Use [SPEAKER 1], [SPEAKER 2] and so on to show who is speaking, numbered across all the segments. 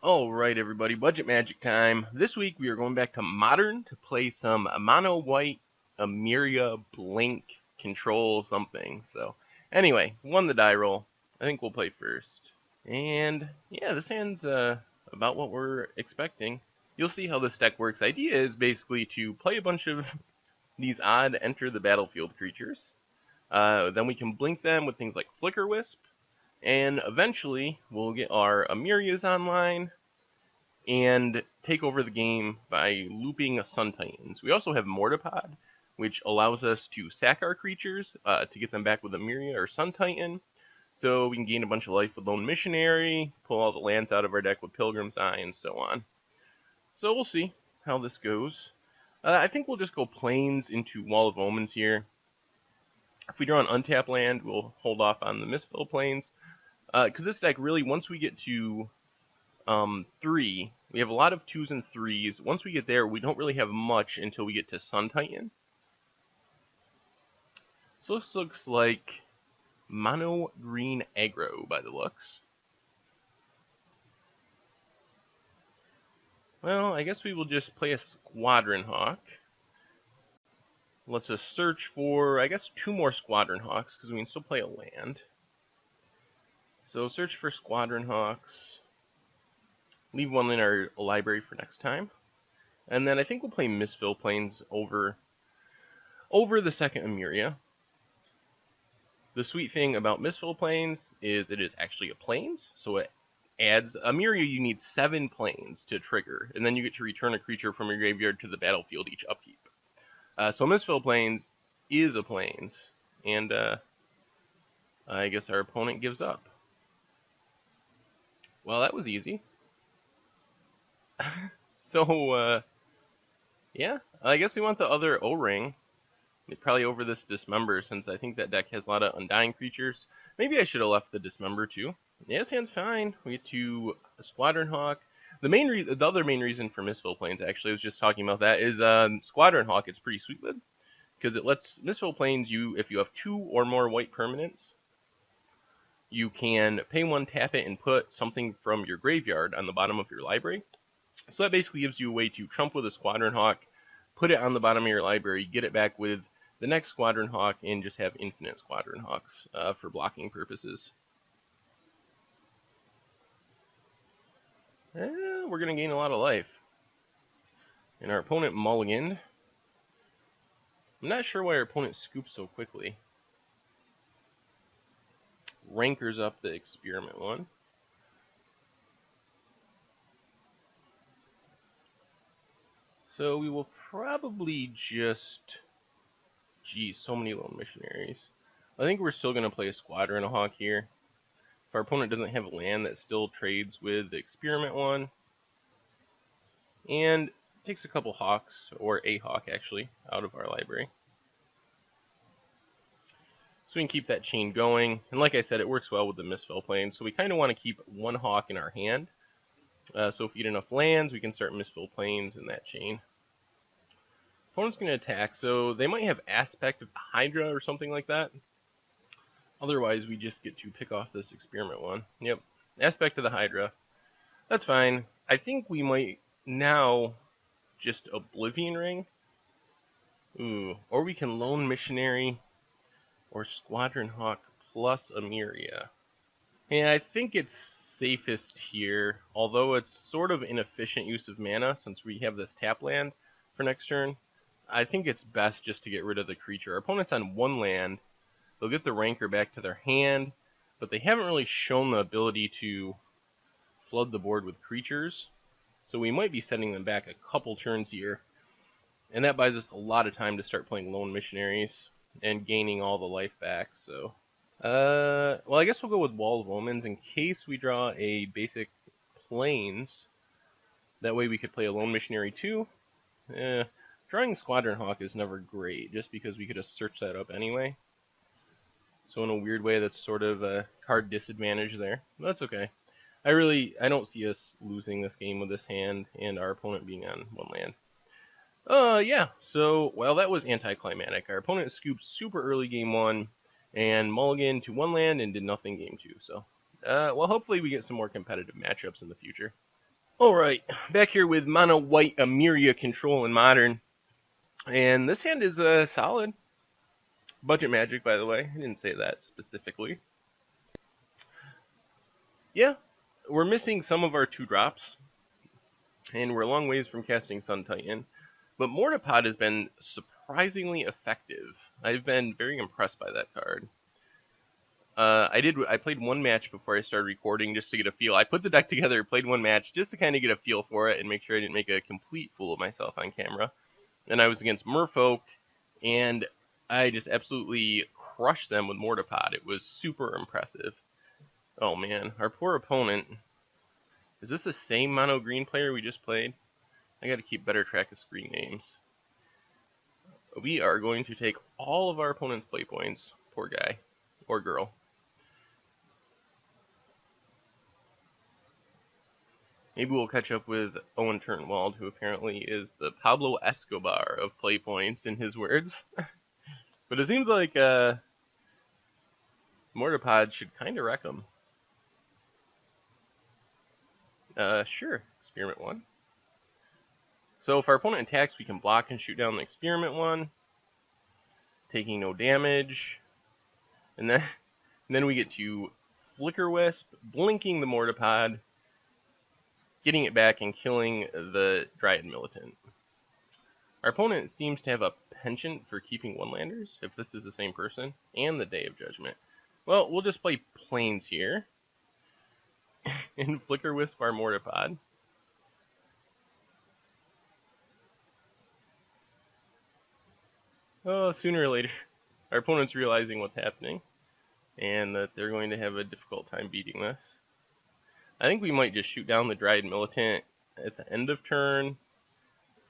[SPEAKER 1] Alright everybody, Budget Magic time. This week we are going back to Modern to play some Mono White Emeria Blink Control something. So, anyway, won the die roll. I think we'll play first. And, yeah, this hand's about what we're expecting. You'll see how this deck works. Idea is basically to play a bunch of these odd enter the battlefield creatures. Then we can blink them with things like Flicker Wisp. And eventually, we'll get our Emerias online and take over the game by looping Sun Titans. We also have Mortipod, which allows us to sack our creatures to get them back with Emeria or Sun Titan. So we can gain a bunch of life with Lone Missionary, pull all the lands out of our deck with Pilgrim's Eye, and so on. So we'll see how this goes. I think we'll just go Plains into Wall of Omens here. If we draw an untapped land, we'll hold off on the Misfill Plains. Because this deck really, once we get to 3, we have a lot of 2s and 3s. Once we get there, we don't really have much until we get to Sun Titan. So this looks like Mono Green Aggro by the looks. Well, I guess we will just play a Squadron Hawk. Let's just search for, I guess, 2 more Squadron Hawks, because we can still play a land. So search for Squadron Hawks. Leave one in our library for next time. And then I think we'll play Misfill Plains over the second Emeria. The sweet thing about Misfill Plains is it is actually a Plains, so it adds Emeria. You need 7 Plains to trigger, and then you get to return a creature from your graveyard to the battlefield each upkeep. So Misfill Plains is a Plains, and I guess our opponent gives up. Well, that was easy. So, yeah, I guess we want the other O-Ring. Probably over this Dismember, since I think that deck has a lot of Undying creatures. Maybe I should have left the Dismember too. Yeah, this hand's fine. We get to Squadron Hawk. The other main reason for Misfill Plains, actually, I was just talking about that, is Squadron Hawk. It's pretty sweet with, because it lets Misfill Plains, if you have 2 or more white permanents, you can pay 1, tap it, and put something from your graveyard on the bottom of your library. So that basically gives you a way to trump with a Squadron Hawk, put it on the bottom of your library, get it back with the next Squadron Hawk, and just have infinite Squadron Hawks for blocking purposes. We're going to gain a lot of life. And our opponent mulliganed. I'm not sure why our opponent scoops so quickly. Rankers up the experiment one. So we will probably just... Geez, so many Lone Missionaries. I think we're still going to play a Squadron Hawk here. If our opponent doesn't have a land that still trades with the experiment one. And takes a couple Hawks, or a Hawk actually, out of our library. So we can keep that chain going. And like I said, it works well with the Misfill Plains. So we kind of want to keep 1 Hawk in our hand. So if we get enough lands, we can start Misfill Plains in that chain. Opponent's going to attack, so they might have Aspect of the Hydra or something like that. Otherwise, we just get to pick off this experiment one. Yep, Aspect of the Hydra. That's fine. I think we might now just Oblivion Ring. Ooh, or we can Lone Missionary or Squadron Hawk plus Emeria. And I think it's safest here, although it's sort of inefficient use of mana since we have this tap land for next turn. I think it's best just to get rid of the creature. Our opponent's on 1 land. They'll get the Ranker back to their hand, but they haven't really shown the ability to flood the board with creatures. So we might be sending them back a couple turns here. And that buys us a lot of time to start playing Lone Missionaries and gaining all the life back. So, well, I guess we'll go with Wall of Omens in case we draw a basic Plains. That way we could play a Lone Missionary too. Drawing Squadron Hawk is never great, just because we could just search that up anyway. So in a weird way, that's sort of a card disadvantage there. But that's okay. I don't see us losing this game with this hand and our opponent being on 1 land. Yeah, so, well, that was anticlimactic. Our opponent scooped super early game 1 and mulligan to 1 land and did nothing game 2. So, well, hopefully we get some more competitive matchups in the future. Alright, back here with Mono White Emeria Control in Modern. And this hand is solid. Budget Magic, by the way. I didn't say that specifically. Yeah, we're missing some of our 2-drops. And we're a long ways from casting Sun Titan. But Mortipod has been surprisingly effective. I've been very impressed by that card. I played one match before I started recording just to get a feel. I put the deck together, played one match just to kind of get a feel for it and make sure I didn't make a complete fool of myself on camera. And I was against Merfolk, and I just absolutely crushed them with Mortipod. It was super impressive. Oh man, our poor opponent. Is this the same Mono Green player we just played? I gotta keep better track of screen names. We are going to take all of our opponent's play points. Poor guy. Or girl. Maybe we'll catch up with Owen Turnwald, who apparently is the Pablo Escobar of play points, in his words. But it seems like Mortipod should kind of wreck him. Sure. Experiment 1. So if our opponent attacks, we can block and shoot down the Experiment 1, taking no damage. And then we get to Flicker Wisp, blinking the Mortipod, getting it back, and killing the Dryad Militant. Our opponent seems to have a penchant for keeping one-landers, if this is the same person, and the Day of Judgment. Well, we'll just play Plains here, and Flicker Wisp our Mortipod. Oh, sooner or later, our opponent's realizing what's happening, and that they're going to have a difficult time beating this. I think we might just shoot down the Dryad Militant at the end of turn,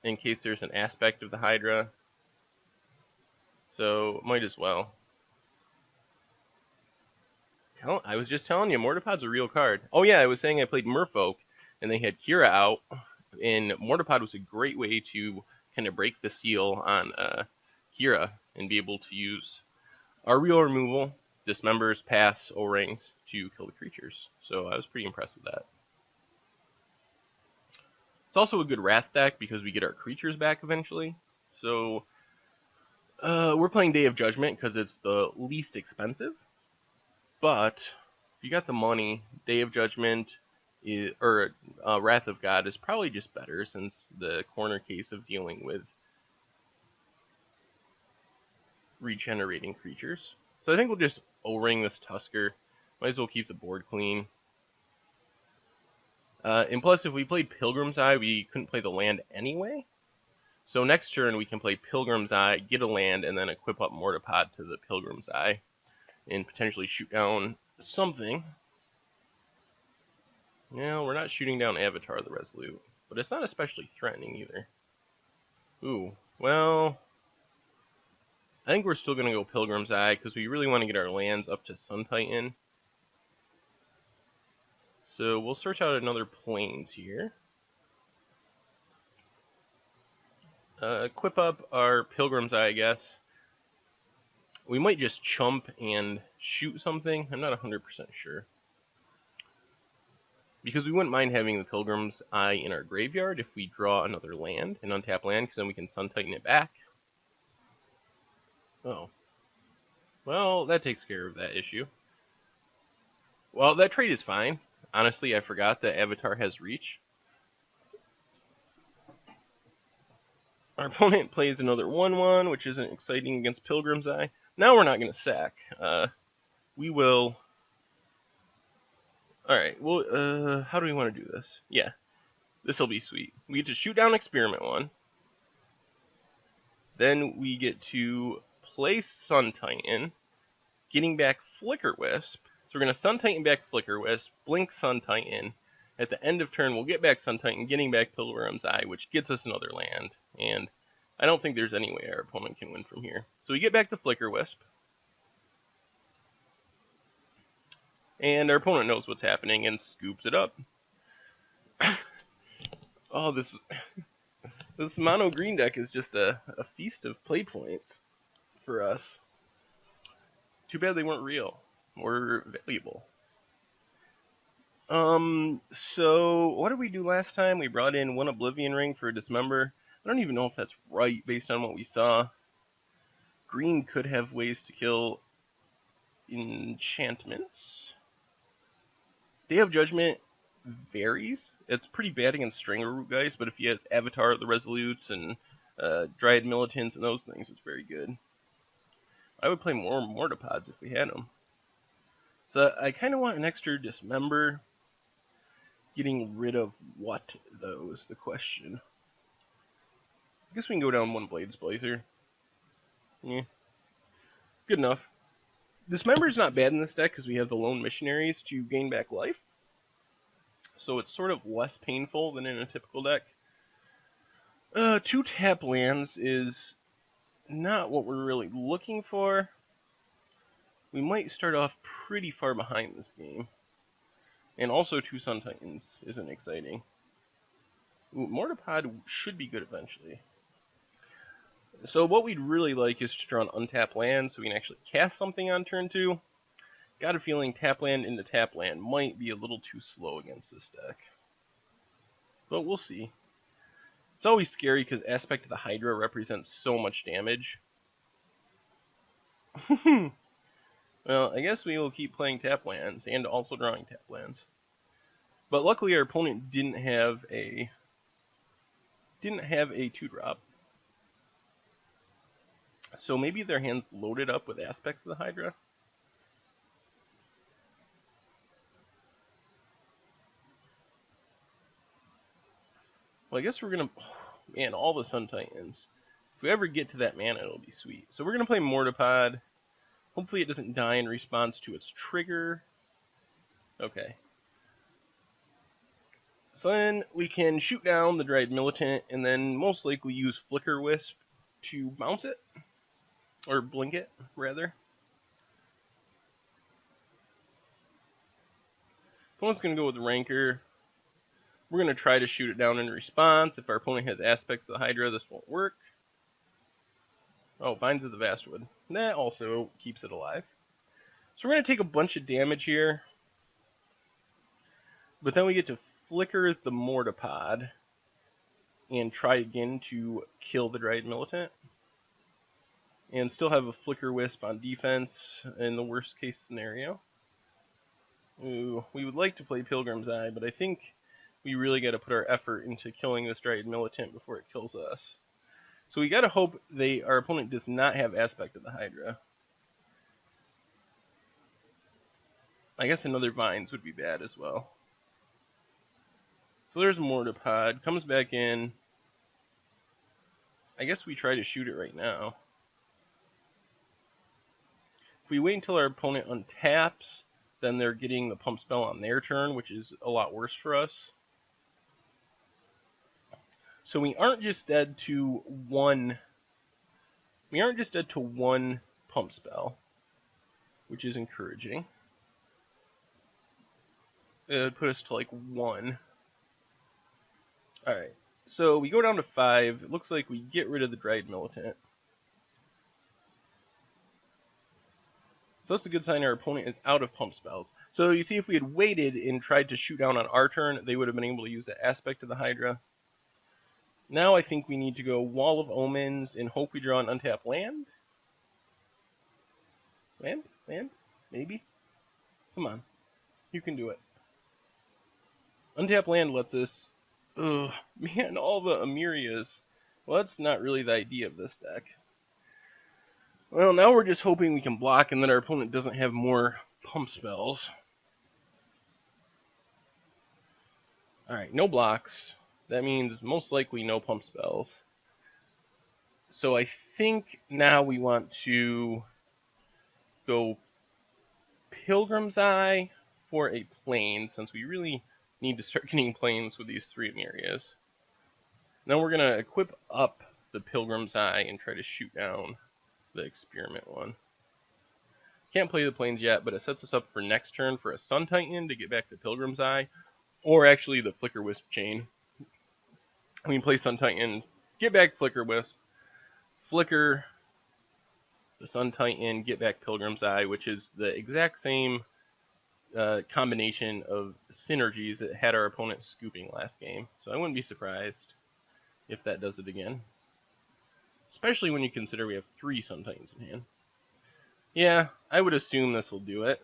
[SPEAKER 1] in case there's an aspect of the Hydra. So, might as well. I was just telling you, Mortipod's a real card. Oh yeah, I was saying I played Merfolk, and they had Kira out, and Mortipod was a great way to kind of break the seal on Kira, and be able to use our real removal, Dismembers, Pass, O-Rings, to kill the creatures. So I was pretty impressed with that. It's also a good Wrath deck because we get our creatures back eventually. So we're playing Day of Judgment because it's the least expensive. But if you got the money, Day of Judgment or Wrath of God is probably just better, since the corner case of dealing with regenerating creatures. So I think we'll just O-Ring this Tusker. Might as well keep the board clean. And plus, if we played Pilgrim's Eye, we couldn't play the land anyway. So next turn, we can play Pilgrim's Eye, get a land, and then equip up Mortipod to the Pilgrim's Eye, and potentially shoot down something. No, we're not shooting down Avatar the Resolute, but it's not especially threatening either. Ooh, well, I think we're still going to go Pilgrim's Eye, because we really want to get our lands up to Sun Titan. So we'll search out another Plains here. Equip up our Pilgrim's Eye, I guess. We might just chump and shoot something. I'm not 100% sure. Because we wouldn't mind having the Pilgrim's Eye in our graveyard if we draw another land, an untapped land, because then we can Sun Titan it back. Oh. Well, that takes care of that issue. Well, that trade is fine. Honestly, I forgot that Avatar has reach. Our opponent plays another 1/1, which isn't exciting against Pilgrim's Eye. Now we're not going to sack. We will... Alright, well, how do we want to do this? Yeah, this will be sweet. We get to shoot down Experiment 1. Then we get to play Sun Titan, getting back Flicker Wisp. So we're going to Sun Titan back Flicker Wisp, blink Sun Titan. At the end of turn, we'll get back Sun Titan, getting back Pilgrim's Eye, which gets us another land. And I don't think there's any way our opponent can win from here. So we get back to Flicker Wisp. And our opponent knows what's happening and scoops it up. Oh, this mono green deck is just a feast of play points for us. Too bad they weren't real or valuable. So what did we do last time? We brought in one Oblivion Ring for a Dismember. I don't even know if that's right based on what we saw. Green could have ways to kill enchantments. Day of Judgment varies. It's pretty bad against Strangleroot guys, but if he has Avatar the Resolutes and Dryad Militants and those things, it's very good. I would play more Mortipods if we had them. So I kind of want an extra Dismember. Getting rid of what, though, is the question. I guess we can go down one Blade Splicer. Yeah. Good enough. Dismember's not bad in this deck because we have the Lone Missionaries to gain back life. So it's sort of less painful than in a typical deck. 2 tap lands is not what we're really looking for. We might start off pretty far behind this game. And also 2 Sun Titans isn't exciting. Ooh, Mortipod should be good eventually. So what we'd really like is to draw an untapped land so we can actually cast something on turn 2. Got a feeling tap land into tap land might be a little too slow against this deck. But we'll see. It's always scary because Aspect of the Hydra represents so much damage. Well, I guess we will keep playing tap lands and also drawing tap lands. But luckily our opponent didn't have a 2-drop. So maybe their hand's loaded up with Aspects of the Hydra. Well, I guess we're gonna... Man, all the Sun Titans. If we ever get to that mana, it'll be sweet. So we're gonna play Mortipod. Hopefully it doesn't die in response to its trigger. Okay. So then we can shoot down the Dryad Militant and then most likely use Flicker Wisp to bounce it. Or blink it, rather. Opponent's going to go with Rancor. We're going to try to shoot it down in response. If our opponent has Aspects of the Hydra, this won't work. Oh, Vines of the Vastwood. That also keeps it alive. So we're going to take a bunch of damage here. But then we get to Flicker the Mortipod and try again to kill the Dryad Militant. And still have a Flicker Wisp on defense in the worst case scenario. Ooh, we would like to play Pilgrim's Eye, but I think we really got to put our effort into killing this Dryad Militant before it kills us. So we got to hope our opponent does not have Aspect of the Hydra. I guess another Vines would be bad as well. So there's Mortipod, comes back in. I guess we try to shoot it right now. If we wait until our opponent untaps, then they're getting the pump spell on their turn, which is a lot worse for us. So we aren't just dead to one. We aren't just dead to one pump spell, which is encouraging. It would put us to like 1. Alright, so we go down to 5. It looks like we get rid of the Dryad Militant. So that's a good sign our opponent is out of pump spells. So you see, if we had waited and tried to shoot down on our turn, they would have been able to use the Aspect of the Hydra. Now I think we need to go Wall of Omens and hope we draw an untapped land. Land? Maybe? Come on. You can do it. Untapped land lets us... Ugh, man, all the Emerias. Well, that's not really the idea of this deck. Well, now we're just hoping we can block and that our opponent doesn't have more pump spells. Alright, no blocks. That means most likely no pump spells. So I think now we want to go Pilgrim's Eye for a plane, since we really need to start getting planes with these 3 Emerias. Now we're going to equip up the Pilgrim's Eye and try to shoot down the experiment one. Can't play the planes yet, but it sets us up for next turn for a Sun Titan to get back to Pilgrim's Eye, or actually the Flicker Wisp chain. We can play Sun Titan, get back Flicker Wisp, Flicker the Sun Titan, get back Pilgrim's Eye, which is the exact same combination of synergies that had our opponent scooping last game. So I wouldn't be surprised if that does it again. Especially when you consider we have 3 Sun Titans in hand. Yeah, I would assume this will do it.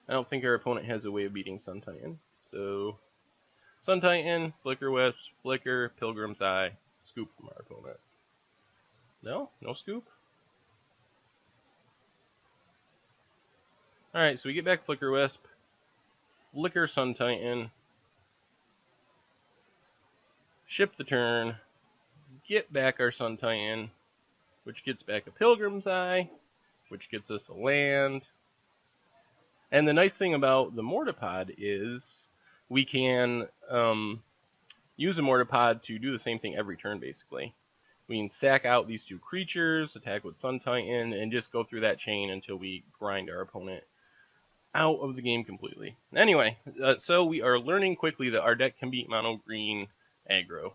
[SPEAKER 1] I don't think our opponent has a way of beating Sun Titan. So, Sun Titan, Flicker Wisp, Flicker, Pilgrim's Eye, Scoop from our opponent. No? No Scoop? Alright, so we get back Flicker Wisp, Flicker Sun Titan, ship the turn, get back our Sun Titan, which gets back a Pilgrim's Eye, which gets us a land. And the nice thing about the Mortipod is we can use a Mortipod to do the same thing every turn, basically. We can sack out these 2 creatures, attack with Sun Titan, and just go through that chain until we grind our opponent out of the game completely. Anyway, so we are learning quickly that our deck can beat Mono Green Aggro.